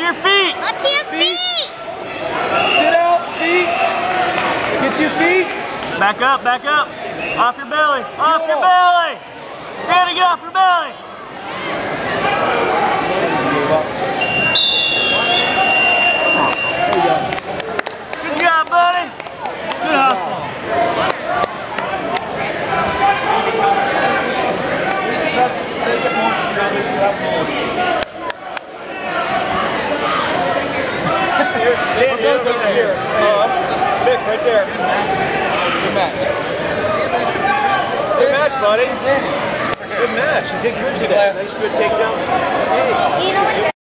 your feet. Up to your feet. Sit out, feet. Get your feet. Back up, back up. Off your belly, off your belly. Danny, get off your belly. Good job, buddy. Good hustle. Coach is here. Vic, right there. Good match. Good match, buddy. Good match. You did good today. Nice, good takedowns. Hey. You know what?